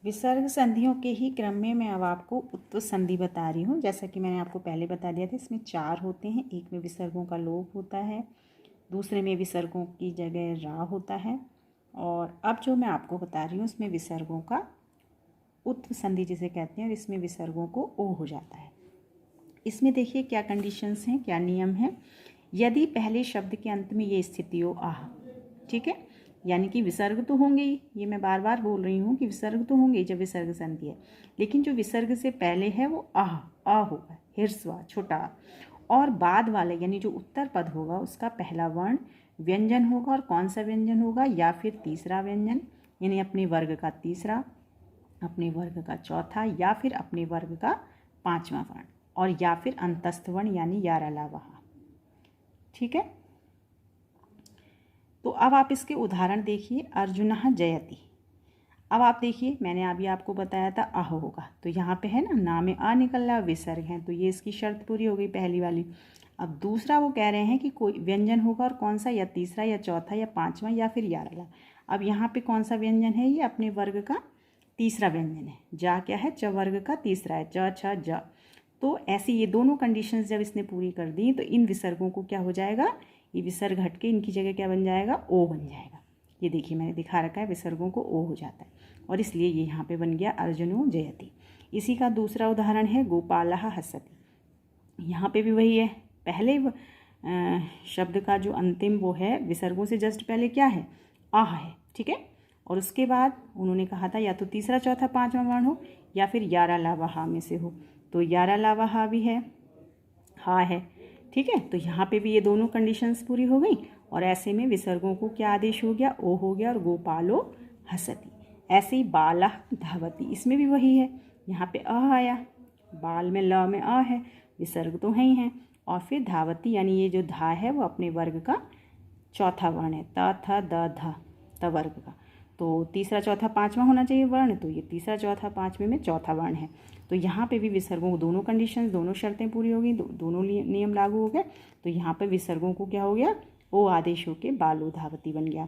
विसर्ग संधियों के ही क्रम में मैं अब आपको उत्व संधि बता रही हूँ। जैसा कि मैंने आपको पहले बता दिया था, इसमें 4 होते हैं। एक में विसर्गों का लोप होता है, दूसरे में विसर्गों की जगह रा होता है, और अब जो मैं आपको बता रही हूँ उसमें विसर्गों का उत्व संधि जिसे कहते हैं, और इसमें विसर्गों को ओ हो जाता है। इसमें देखिए क्या कंडीशंस हैं, क्या नियम हैं। यदि पहले शब्द के अंत में ये स्थिति हो आह, ठीक है, यानी कि विसर्ग तो होंगे ही, ये मैं बार बार बोल रही हूँ कि विसर्ग तो होंगे ही जब विसर्ग संधि है, लेकिन जो विसर्ग से पहले है वो आह आ होगा, हिर्स्वा छोटा, और बाद वाले यानी जो उत्तर पद होगा उसका पहला वर्ण व्यंजन होगा। और कौन सा व्यंजन होगा? या फिर तीसरा व्यंजन, यानी अपने वर्ग का तीसरा, अपने वर्ग का चौथा, या फिर अपने वर्ग का पांचवा वर्ण, और या फिर अंतस्थ वर्ण यानी यारलावहा। ठीक है, तो अब आप इसके उदाहरण देखिए। अर्जुनः जयति। अब आप देखिए, मैंने अभी आपको बताया था अह होगा, तो यहाँ पे है ना में आ निकल रहा, विसर्ग है, तो ये इसकी शर्त पूरी हो गई पहली वाली। अब दूसरा वो कह रहे हैं कि कोई व्यंजन होगा, और कौन सा? या तीसरा या चौथा या पांचवा या फिर यारला। अब यहाँ पे कौन सा व्यंजन है? ये अपने वर्ग का तीसरा व्यंजन है। जा क्या है? च वर्ग का तीसरा है, च छ ज। तो ऐसी ये दोनों कंडीशंस जब इसने पूरी कर दी तो इन विसर्गों को क्या हो जाएगा? ये विसर्ग हट के इनकी जगह क्या बन जाएगा? ओ बन जाएगा। ये देखिए मैंने दिखा रखा है, विसर्गों को ओ हो जाता है, और इसलिए ये यहाँ पे बन गया अर्जुनो जयति। इसी का दूसरा उदाहरण है गोपालः हसति। यहाँ पे भी वही है, पहले शब्द का जो अंतिम वो है विसर्गों से जस्ट पहले क्या है? आह है, ठीक है, और उसके बाद उन्होंने कहा था या तो तीसरा चौथा पांचवा वर्ण हो या फिर यारलावहा में से हो, तो यारलावहा भी है, हा है, ठीक है। तो यहाँ पे भी ये दोनों कंडीशंस पूरी हो गई, और ऐसे में विसर्गों को क्या आदेश हो गया? ओ हो गया, और गोपालो हसति। ऐसे ही बालः धावति, इसमें भी वही है, यहाँ पे अ आया, बाल में ल में अ है, विसर्ग तो है ही हैं, और फिर धावती यानी ये जो धा है वो अपने वर्ग का चौथा वर्ण है, त थ द ध, त वर्ग का। तो तीसरा चौथा पांचवा होना चाहिए वर्ण, तो ये तीसरा चौथा पांचवें में चौथा वर्ण है। तो यहाँ पे भी विसर्गों को दोनों कंडीशंस, दोनों शर्तें पूरी हो गई, दोनों नियम लागू हो गए। तो यहाँ पे विसर्गों को क्या हो गया? ओ आदेश होके बालो धावती बन गया।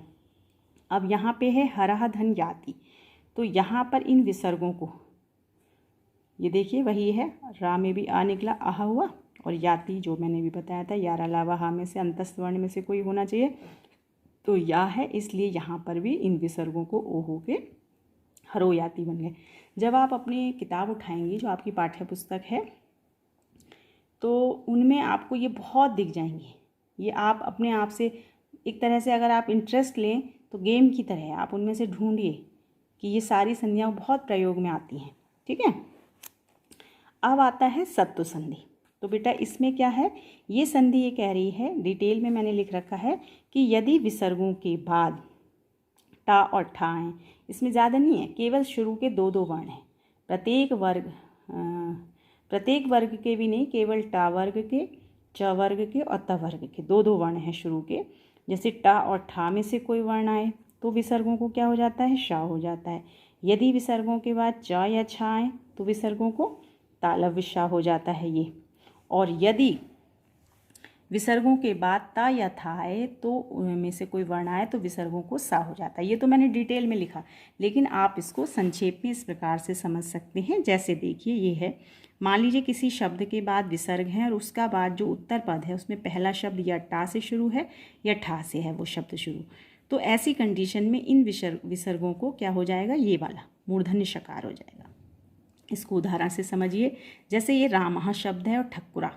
अब यहाँ पे है हरः धन याति, तो यहाँ पर इन विसर्गों को ये देखिए वही है, रा में भी आ निकला, आह हुआ, और याति जो मैंने भी बताया था यारलावहा में से अंतस्थ वर्ण में से कोई होना चाहिए, तो या है, इसलिए यहाँ पर भी इन विसर्गों को ओ हो के हरो याति बन गए। जब आप अपनी किताब उठाएंगी जो आपकी पाठ्य पुस्तक है, तो उनमें आपको ये बहुत दिख जाएंगे। ये आप अपने आप से एक तरह से अगर आप इंटरेस्ट लें तो गेम की तरह है, आप उनमें से ढूंढिए कि ये सारी संधियाँ बहुत प्रयोग में आती हैं, ठीक है। अब आता है सत्व संधि। तो बेटा इसमें क्या है? ये संधि ये कह रही है, डिटेल में मैंने लिख रखा है कि यदि विसर्गों के बाद टा और ठा हैं, इसमें ज़्यादा नहीं है, केवल शुरू के दो दो वर्ण हैं, प्रत्येक वर्ग के भी नहीं, केवल टा वर्ग के, च वर्ग के और त वर्ग के दो दो वर्ण हैं शुरू के। जैसे टा और ठा में से कोई वर्ण आए तो विसर्गों को क्या हो जाता है? शा हो जाता है। यदि विसर्गों के बाद च या छा आए तो विसर्गों को तालव्य शा हो जाता है ये। और यदि विसर्गों के बाद ता या था आए तो उनमें से कोई वर्ण आए तो विसर्गों को सा हो जाता है। ये तो मैंने डिटेल में लिखा, लेकिन आप इसको संक्षेप में इस प्रकार से समझ सकते हैं। जैसे देखिए ये है, मान लीजिए किसी शब्द के बाद विसर्ग है और उसका बाद जो उत्तर पद है उसमें पहला शब्द या टा से शुरू है या ठा से है वो शब्द शुरू, तो ऐसी कंडीशन में इन विसर्गों को क्या हो जाएगा? ये वाला मूर्धन्य शकार हो जाएगा। इसको उदाहरण से समझिए। जैसे ये रामः शब्द है और ठक्कुरा,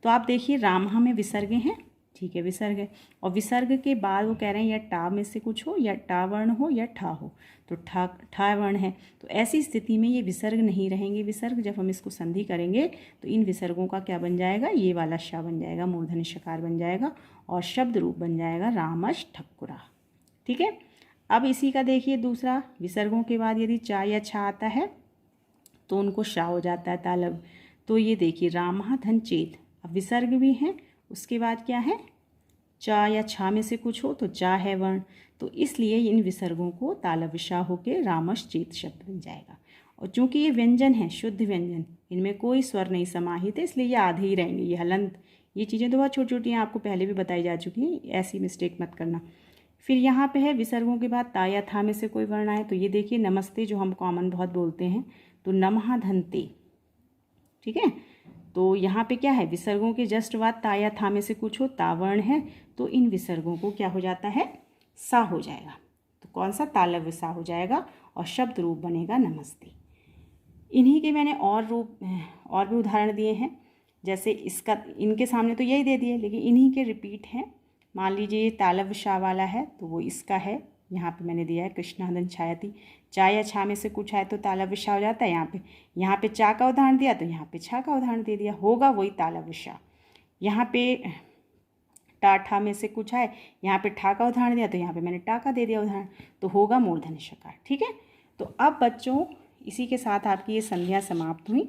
तो आप देखिए रामः में विसर्ग हैं, ठीक है, विसर्ग है, और विसर्ग के बाद वो कह रहे हैं या टा में से कुछ हो, या टा वर्ण हो या ठा हो, तो ठा वर्ण है। तो ऐसी स्थिति में ये विसर्ग नहीं रहेंगे। विसर्ग जब हम इसको संधि करेंगे तो इन विसर्गों का क्या बन जाएगा? ये वाला शा बन जाएगा, मूर्धन्य शकार बन जाएगा, और शब्द रूप बन जाएगा रामश ठक्कुरा, ठीक है। अब इसी का देखिए दूसरा, विसर्गों के बाद यदि चा या छा आता है तो उनको शा हो जाता है, तालब। तो ये देखिए रामः धन चेत, अब विसर्ग भी हैं, उसके बाद क्या है? चा या छा में से कुछ हो, तो चा है वर्ण, तो इसलिए इन विसर्गों को तालव्यशा होकर रामश चेत शब्द बन जाएगा। और चूंकि ये व्यंजन है, शुद्ध व्यंजन, इनमें कोई स्वर नहीं समाहित है, इसलिए ये आधे ही रहेंगे। ये हलंत, ये चीज़ें तो बहुत छोटी छोटी हैं, आपको पहले भी बताई जा चुकी हैं, ऐसी मिस्टेक मत करना। फिर यहाँ पे है विसर्गों के बाद ता या था में से कोई वर्ण आए, तो ये देखिए नमस्ते जो हम कॉमन बहुत बोलते हैं, तो नमः धन्ते, ठीक है। तो यहाँ पे क्या है, विसर्गों के जस्ट बाद ता या था में से कुछ हो, ता वर्ण है, तो इन विसर्गों को क्या हो जाता है, सा हो जाएगा। तो कौन सा, तालव्य सा हो जाएगा और शब्द रूप बनेगा नमस्ते। इन्हीं के मैंने और भी उदाहरण दिए हैं, जैसे इसका, इनके सामने तो यही दे दिए, लेकिन इन्हीं के रिपीट हैं। मान लीजिए ये तालव्य शा वाला है, तो वो इसका है, यहाँ पे मैंने दिया है कृष्णानंद छायती, चा या छा में से कुछ आए तो तालव्य शा हो जाता है। यहाँ पे चा का उदाहरण दिया तो यहाँ पे छा का उदाहरण दे दिया, होगा वही तालव्य शा। यहाँ पे टा ठा में से कुछ आए, यहाँ पे ठा का उदाहरण दिया तो यहाँ पे मैंने टा का दे दिया उदाहरण, तो होगा मूर्धन्य षकार, ठीक है। तो अब बच्चों इसी के साथ आपकी ये संध्या समाप्त हुई।